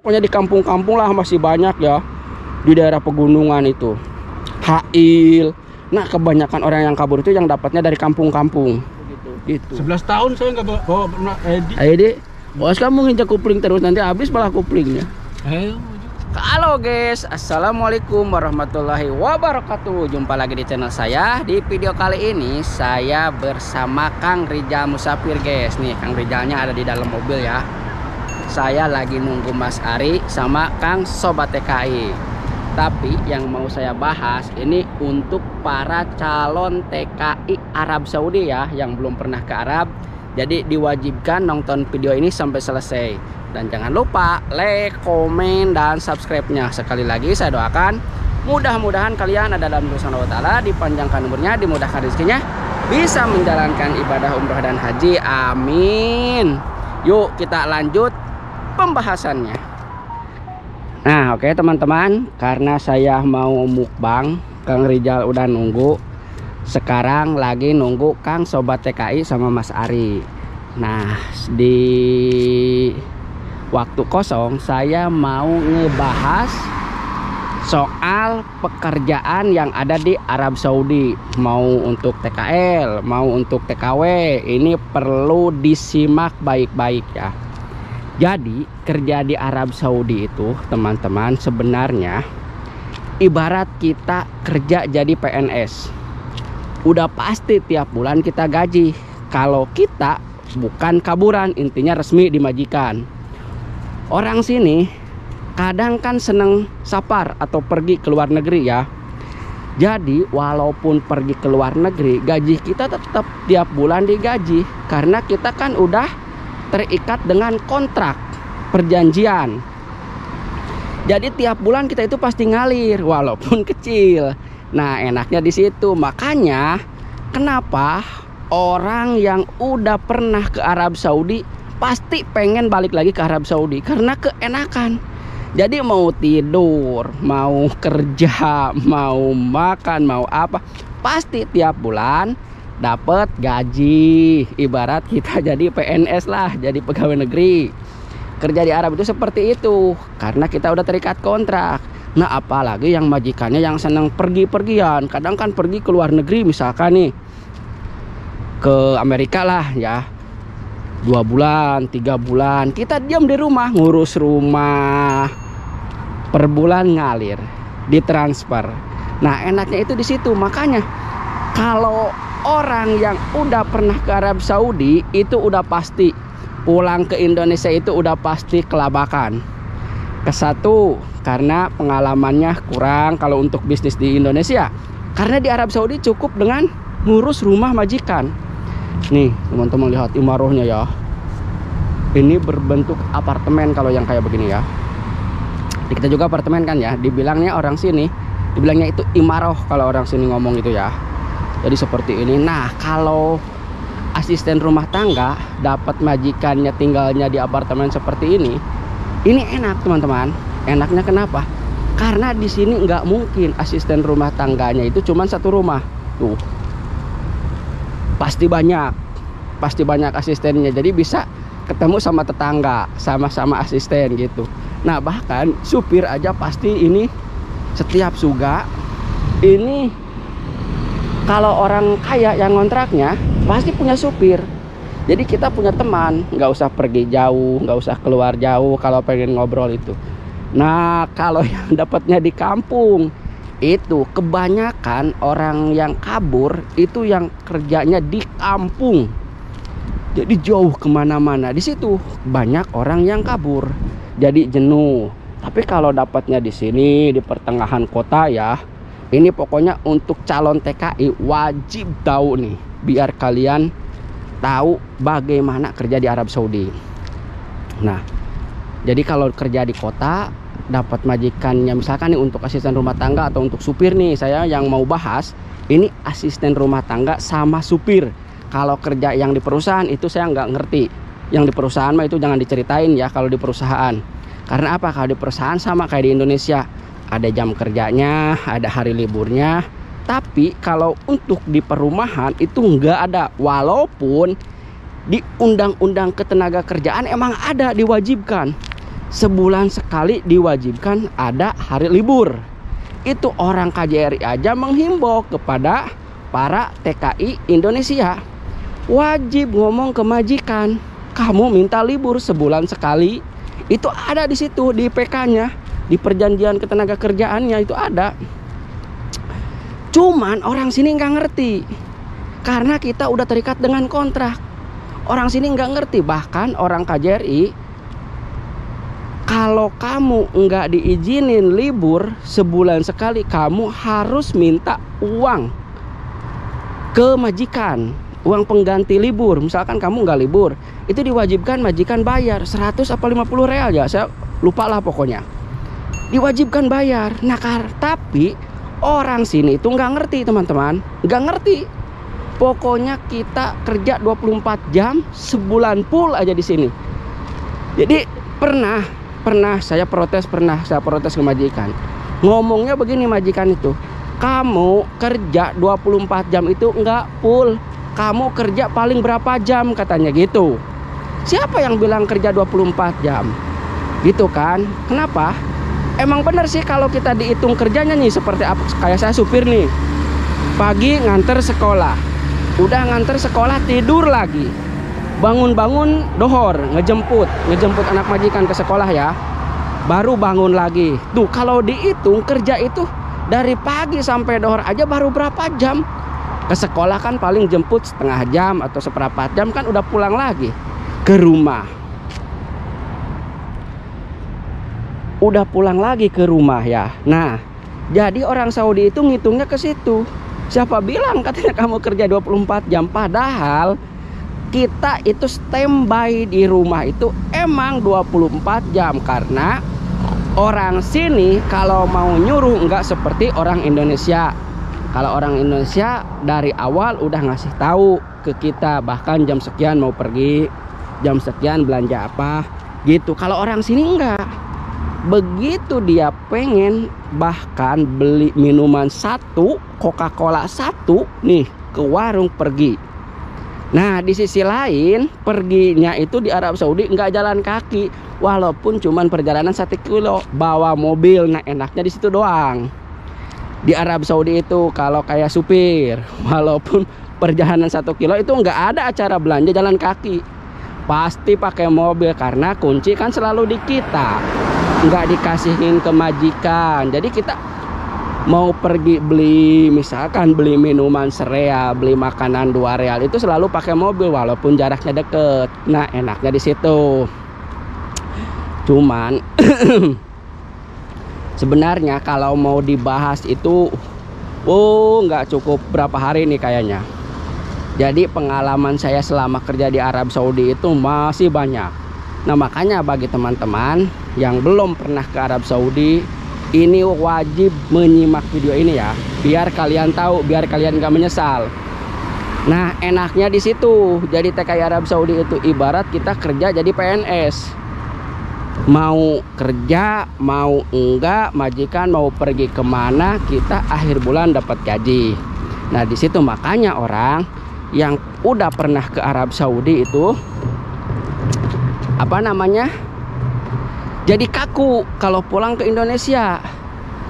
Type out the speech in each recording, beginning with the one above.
Pokoknya di kampung-kampung lah masih banyak ya, di daerah pegunungan itu. Hail. Nah, kebanyakan orang yang kabur itu yang dapatnya dari kampung-kampung. Gitu. 11 tahun saya nggak bawa pernah Edi. Ayo deh, bos kamu nginjak kupling terus nanti habis malah kuplingnya. Ayo. Halo guys, assalamualaikum warahmatullahi wabarakatuh. Jumpa lagi di channel saya. Di video kali ini saya bersama Kang Rijal Musafir guys. Nih Kang Rijalnya ada di dalam mobil ya. Saya lagi nunggu Mas Ari sama Kang Sobat TKI. Tapi yang mau saya bahas ini untuk para calon TKI Arab Saudi ya, yang belum pernah ke Arab. Jadi diwajibkan nonton video ini sampai selesai. Dan jangan lupa like, komen, dan subscribe-nya. Sekali lagi saya doakan mudah-mudahan kalian ada dalam lindungan Allah Ta'ala, dipanjangkan umurnya, dimudahkan rezekinya, bisa menjalankan ibadah umrah dan haji. Amin. Yuk kita lanjut pembahasannya. Nah oke teman-teman, karena saya mau mukbang, Kang Rijal udah nunggu. Sekarang lagi nunggu Kang Sobat TKI sama Mas Ari. Nah di waktu kosong saya mau ngebahas soal pekerjaan yang ada di Arab Saudi. Mau untuk TKL, mau untuk TKW, ini perlu disimak baik-baik ya. Jadi kerja di Arab Saudi itu teman-teman sebenarnya ibarat kita kerja jadi PNS. Udah pasti tiap bulan kita gaji. Kalau kita bukan kaburan, intinya resmi di majikan. Orang sini kadang kan seneng safar atau pergi ke luar negeri ya. Jadi walaupun pergi ke luar negeri, gaji kita tetap tiap bulan digaji. Karena kita kan udah terikat dengan kontrak perjanjian. Jadi tiap bulan kita itu pasti ngalir walaupun kecil. Nah enaknya di situ. Makanya kenapa orang yang udah pernah ke Arab Saudi pasti pengen balik lagi ke Arab Saudi, karena keenakan. Jadi mau tidur, mau kerja, mau makan, mau apa, pasti tiap bulan dapat gaji. Ibarat kita jadi PNS lah, jadi pegawai negeri. Kerja di Arab itu seperti itu, karena kita udah terikat kontrak. Nah apalagi yang majikannya yang senang pergi-pergian. Kadang kan pergi ke luar negeri, misalkan nih ke Amerika lah ya, 2 bulan, 3 bulan, kita diam di rumah ngurus rumah, per bulan ngalir, ditransfer. Nah enaknya itu di situ. Makanya kalau orang yang udah pernah ke Arab Saudi itu udah pasti pulang ke Indonesia itu udah pasti kelabakan. Kesatu karena pengalamannya kurang kalau untuk bisnis di Indonesia. Karena di Arab Saudi cukup dengan ngurus rumah majikan. Nih teman-teman lihat imarohnya ya. Ini berbentuk apartemen kalau yang kayak begini ya. Kita juga apartemen kan ya. Dibilangnya orang sini, dibilangnya itu imaroh kalau orang sini ngomong itu ya. Jadi seperti ini. Nah kalau asisten rumah tangga dapat majikannya tinggalnya di apartemen seperti ini enak teman-teman. Enaknya kenapa? Karena di sini nggak mungkin asisten rumah tangganya itu cuma satu rumah tuh, pasti banyak asistennya. Jadi bisa ketemu sama tetangga, sama-sama asisten gitu. Nah bahkan supir aja pasti ini setiap suga ini. Kalau orang kaya yang ngontraknya pasti punya supir. Jadi kita punya teman, nggak usah pergi jauh, nggak usah keluar jauh kalau pengen ngobrol itu. Nah kalau yang dapatnya di kampung itu kebanyakan orang yang kabur itu yang kerjanya di kampung. Jadi jauh kemana-mana, di situ banyak orang yang kabur. Jadi jenuh. Tapi kalau dapatnya di sini di pertengahan kota ya. Ini pokoknya untuk calon TKI wajib tahu nih, biar kalian tahu bagaimana kerja di Arab Saudi. Nah, jadi kalau kerja di kota dapat majikannya, misalkan nih untuk asisten rumah tangga atau untuk supir nih, saya yang mau bahas ini asisten rumah tangga sama supir. Kalau kerja yang di perusahaan itu saya nggak ngerti. Yang di perusahaan mah itu jangan diceritain ya kalau di perusahaan. Karena apa? Kalau di perusahaan sama kayak di Indonesia. Ada jam kerjanya, ada hari liburnya. Tapi kalau untuk di perumahan itu nggak ada. Walaupun di undang-undang ketenaga kerjaan emang ada, diwajibkan. sebulan sekali diwajibkan ada hari libur. Itu orang KJRI aja menghimbau kepada para TKI Indonesia, wajib ngomong ke majikan, kamu minta libur sebulan sekali. Itu ada di situ di PK-nya, di perjanjian ketenaga kerjaannya itu ada. Cuman orang sini nggak ngerti, karena kita udah terikat dengan kontrak. Orang sini nggak ngerti, bahkan orang KJRI, kalau kamu nggak diizinin libur sebulan sekali, kamu harus minta uang ke majikan, uang pengganti libur. Misalkan kamu nggak libur, itu diwajibkan majikan bayar 100 apa 50 real ya, saya lupa lah pokoknya. Diwajibkan bayar. Nah, tapi orang sini itu nggak ngerti teman-teman, nggak ngerti. Pokoknya kita kerja 24 jam sebulan full aja di sini. Jadi pernah saya protes ke majikan. Ngomongnya begini majikan itu, kamu kerja 24 jam itu nggak full, kamu kerja paling berapa jam katanya gitu. Siapa yang bilang kerja 24 jam? Gitu kan? Kenapa? Emang bener sih kalau kita dihitung kerjanya nih seperti apa, kayak saya supir nih. Pagi nganter sekolah, udah nganter sekolah tidur lagi. Bangun-bangun dohor, ngejemput anak majikan ke sekolah ya. Baru bangun lagi. Tuh kalau dihitung kerja itu dari pagi sampai dohor aja baru berapa jam. Ke sekolah kan paling jemput setengah jam atau seperempat jam, kan udah pulang lagi ke rumah. Udah pulang lagi ke rumah ya. Nah, jadi orang Saudi itu ngitungnya ke situ. Siapa bilang katanya kamu kerja 24 jam, padahal kita itu standby di rumah itu emang 24 jam. Karena orang sini kalau mau nyuruh nggak seperti orang Indonesia. Kalau orang Indonesia dari awal udah ngasih tahu ke kita, bahkan jam sekian mau pergi, jam sekian belanja apa gitu. Kalau orang sini enggak. Begitu dia pengen bahkan beli minuman satu, Coca-Cola satu nih ke warung pergi. Nah, di sisi lain perginya itu di Arab Saudi nggak jalan kaki, walaupun cuman perjalanan 1 kilo, bawa mobil. Nah, enaknya di situ doang. Di Arab Saudi itu kalau kayak supir, walaupun perjalanan 1 kilo itu nggak ada acara belanja jalan kaki, pasti pakai mobil karena kunci kan selalu di kita, nggak dikasihin ke majikan. Jadi kita mau pergi beli, misalkan beli minuman sereal, beli makanan 2 real, itu selalu pakai mobil walaupun jaraknya deket. Nah, enaknya di situ. Cuman sebenarnya kalau mau dibahas itu nggak cukup berapa hari nih kayaknya. Jadi pengalaman saya selama kerja di Arab Saudi itu masih banyak. Nah, makanya bagi teman-teman yang belum pernah ke Arab Saudi, ini wajib menyimak video ini ya, biar kalian tahu, biar kalian gak menyesal. Nah, enaknya di situ. Jadi TKI Arab Saudi itu ibarat kita kerja jadi PNS. Mau kerja, mau enggak, majikan mau pergi kemana, kita akhir bulan dapat gaji. Nah, di situ makanya orang yang udah pernah ke Arab Saudi itu jadi kaku kalau pulang ke Indonesia.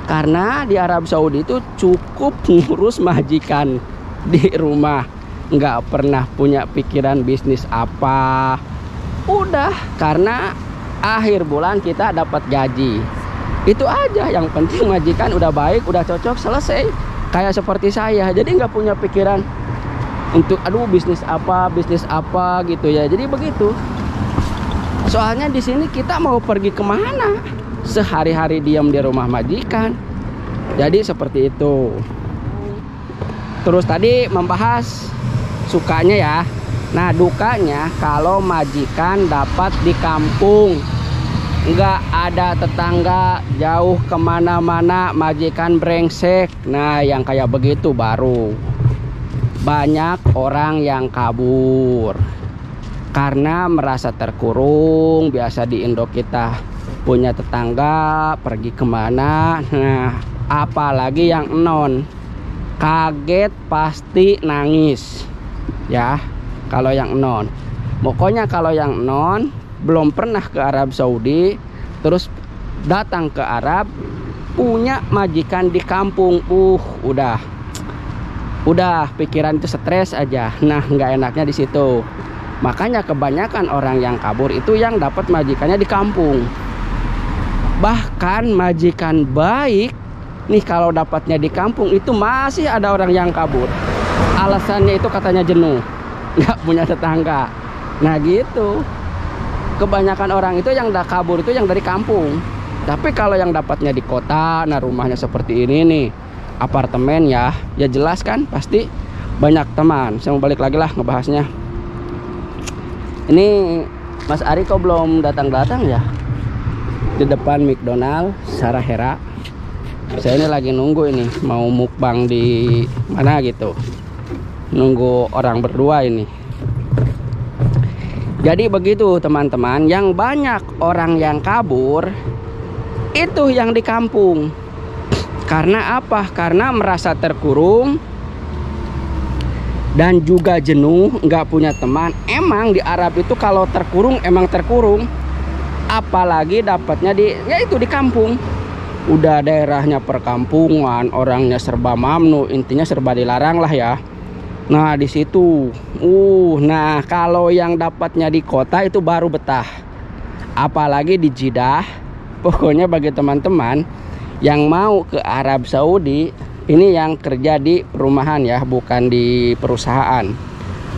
Karena di Arab Saudi itu cukup ngurus majikan di rumah, nggak pernah punya pikiran bisnis apa. Udah, karena akhir bulan kita dapat gaji, itu aja. Yang penting majikan udah baik, udah cocok, selesai. Kayak seperti saya, jadi nggak punya pikiran untuk aduh bisnis apa gitu ya. Jadi begitu. Soalnya di sini kita mau pergi kemana? Sehari-hari diam di rumah majikan. Jadi seperti itu. Terus tadi membahas sukanya ya. Nah, dukanya kalau majikan dapat di kampung, nggak ada tetangga, jauh kemana-mana, majikan brengsek. Nah, yang kayak begitu baru banyak orang yang kabur karena merasa terkurung. Biasa di Indo kita punya tetangga pergi kemana, nah apalagi yang non, kaget pasti nangis ya. Kalau yang non, pokoknya kalau yang non belum pernah ke Arab Saudi, terus datang ke Arab, punya majikan di kampung, udah pikiran itu stres aja. Nah, nggak enaknya di situ. Makanya kebanyakan orang yang kabur itu yang dapat majikannya di kampung. Bahkan majikan baik nih kalau dapatnya di kampung itu masih ada orang yang kabur. Alasannya itu katanya jenuh, nggak punya tetangga. Nah gitu. Kebanyakan orang itu yang udah kabur itu yang dari kampung. Tapi kalau yang dapatnya di kota, nah rumahnya seperti ini nih, apartemen ya jelas kan pasti banyak teman. Saya mau balik lagi lah ngebahasnya. Ini Mas Ari kok belum datang-datang ya? Di depan McDonald Sarahera. Saya ini lagi nunggu ini mau mukbang di mana gitu. Nunggu orang berdua ini. Jadi begitu teman-teman, yang banyak orang yang kabur itu yang di kampung. Karena apa? Karena merasa terkurung dan juga jenuh, nggak punya teman. Emang di Arab itu kalau terkurung emang terkurung, apalagi dapatnya di kampung. Udah daerahnya perkampungan, orangnya serba mamnu, intinya serba dilarang lah ya. Nah di situ, nah kalau yang dapatnya di kota itu baru betah, apalagi di Jeddah. Pokoknya bagi teman-teman yang mau ke Arab Saudi, ini yang kerja di perumahan ya, bukan di perusahaan.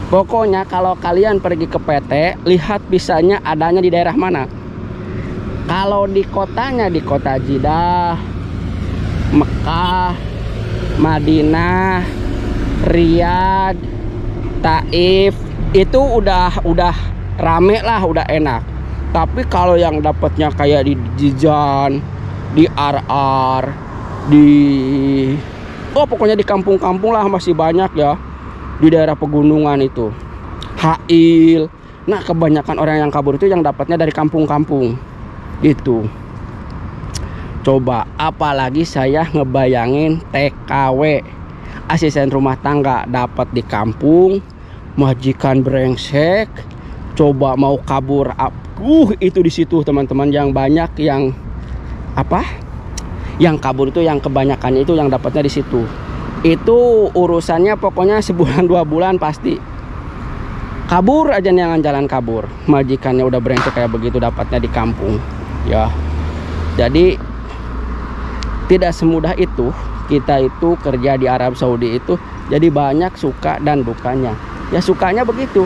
Pokoknya kalau kalian pergi ke PT, lihat bisanya adanya di daerah mana. Kalau di kotanya, di kota Jeddah, Mekah, Madinah, Riyadh, Taif, itu udah rame lah, udah enak. Tapi kalau yang dapatnya kayak di Jijan, di Ar-Ar, pokoknya di kampung-kampung lah masih banyak ya, di daerah pegunungan itu, Hail. Nah kebanyakan orang yang kabur itu yang dapatnya dari kampung-kampung itu. Coba apalagi saya ngebayangin TKW, asisten rumah tangga, dapat di kampung, majikan brengsek, coba mau kabur, itu di situ teman-teman. Yang banyak yang yang kabur itu, yang kebanyakannya itu yang dapatnya di situ. Itu urusannya pokoknya sebulan 2 bulan pasti kabur aja nih, yang jalan kabur. Majikannya udah brengsek kayak begitu, dapatnya di kampung ya. Jadi tidak semudah itu kita itu kerja di Arab Saudi itu. Jadi banyak suka dan dukanya. Ya sukanya begitu,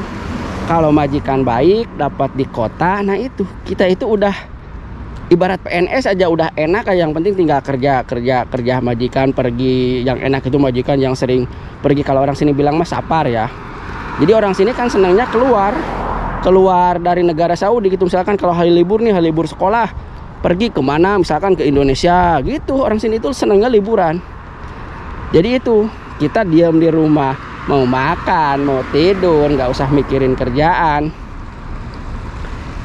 kalau majikan baik dapat di kota, nah itu kita itu udah ibarat PNS aja udah enak. Yang penting tinggal kerja majikan pergi. Yang enak itu majikan yang sering pergi, kalau orang sini bilang mas sapar ya. Jadi orang sini kan senangnya keluar dari negara Saudi gitu. Misalkan kalau hari libur nih, hari libur sekolah, pergi kemana, misalkan ke Indonesia gitu. Orang sini itu senangnya liburan. Jadi itu kita diam di rumah, mau makan, mau tidur, nggak usah mikirin kerjaan.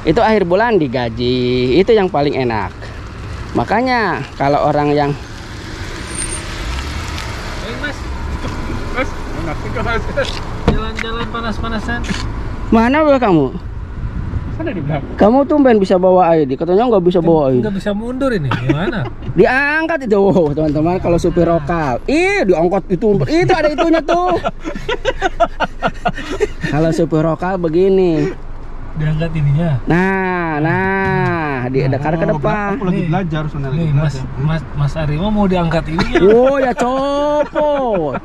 Itu akhir bulan digaji, itu yang paling enak. Makanya kalau orang yang jalan-jalan panas-panasan, mana bro kamu? Sana di belakang. Kamu tumben bisa bawa ID, katanya nggak bisa bawa ID. Nggak bisa mundur ini, gimana? Diangkat itu, teman-teman. Kalau supir lokal, diangkat itu ada itunya tuh. Kalau supir lokal begini, diangkat ininya. Nah, didekar ke depan. Aku lagi belajar, nih, Mas Arima mau diangkat ininya. Oh ya copot.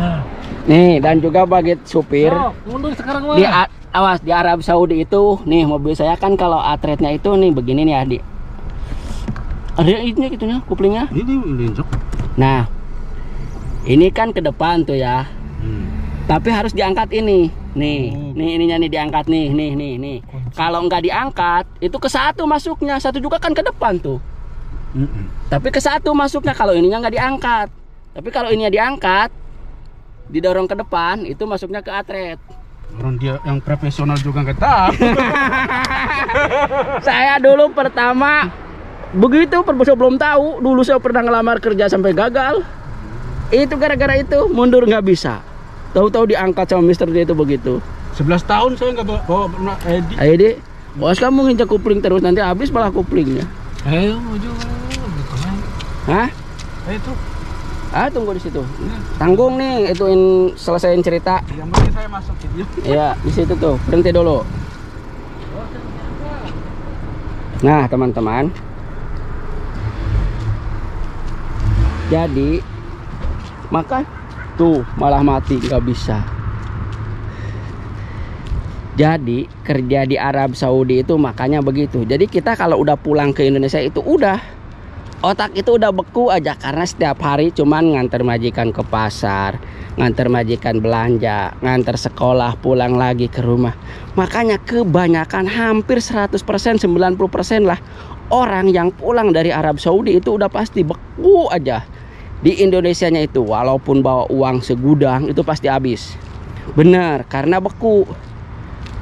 Nah. Nih, dan juga bagi supir. Mundur sekarang mah. Awas di Arab Saudi itu, nih mobil saya kan kalau atretnya itu nih begini nih adik. Ada ini gitunya, kuplingnya. Ini linjok. Nah, ini kan ke depan tuh ya. Tapi harus diangkat ini. Nih ininya nih diangkat nih. Kalau nggak diangkat, itu ke satu masuknya, satu juga kan ke depan tuh. Tapi ke satu masuknya kalau ininya nggak diangkat. Tapi kalau ininya diangkat, didorong ke depan, itu masuknya ke atret. Orang dia yang profesional juga nggak tahu. Saya dulu pertama begitu, belum tahu. Dulu saya pernah ngelamar kerja sampai gagal. Itu gara-gara itu mundur nggak bisa. Tahu-tahu diangkat sama Mister dia itu begitu. 11 tahun saya nggak bawa ID. ID. Bos kamu nginjak kupling terus nanti habis malah kuplingnya. Ayo mau juga gitu kan. Hah? Ayo tuh. Tunggu di situ. Tanggung nih, ituin selesaiin cerita. Yang penting saya masuk video. Iya, di situ tuh. Berhenti dulu. Nah, teman-teman. Jadi maka tuh malah mati, nggak bisa. Jadi kerja di Arab Saudi itu makanya begitu. Jadi kita kalau udah pulang ke Indonesia itu udah otak itu udah beku aja, karena setiap hari cuman nganter majikan ke pasar, nganter majikan belanja, nganter sekolah, pulang lagi ke rumah. Makanya kebanyakan hampir 100%, 90% lah orang yang pulang dari Arab Saudi itu udah pasti beku aja. Di Indonesianya itu walaupun bawa uang segudang itu pasti habis. Bener, karena beku.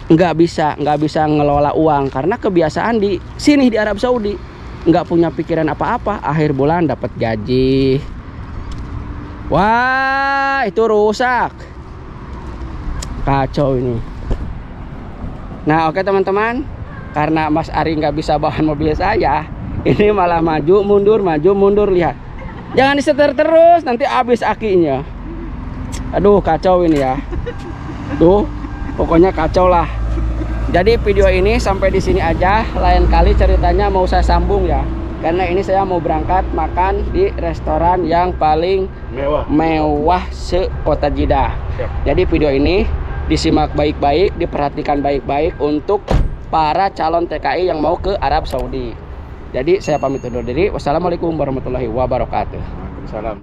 Nggak bisa ngelola uang karena kebiasaan di sini di Arab Saudi, nggak punya pikiran apa-apa. Akhir bulan dapat gaji, wah itu rusak, kacau ini. Nah oke teman-teman, karena Mas Ari nggak bisa bawa mobil saya, ini malah maju mundur, lihat. Jangan disetir terus, nanti habis akinya. Aduh kacau ini ya. Tuh pokoknya kacau lah. Jadi video ini sampai di sini aja. Lain kali ceritanya mau saya sambung ya. Karena ini saya mau berangkat makan di restoran yang paling mewah se-Kota Jeddah. Jadi video ini disimak baik-baik, diperhatikan baik-baik untuk para calon TKI yang mau ke Arab Saudi. Jadi saya pamit undur diri. Wassalamualaikum warahmatullahi wabarakatuh. Waalaikumsalam.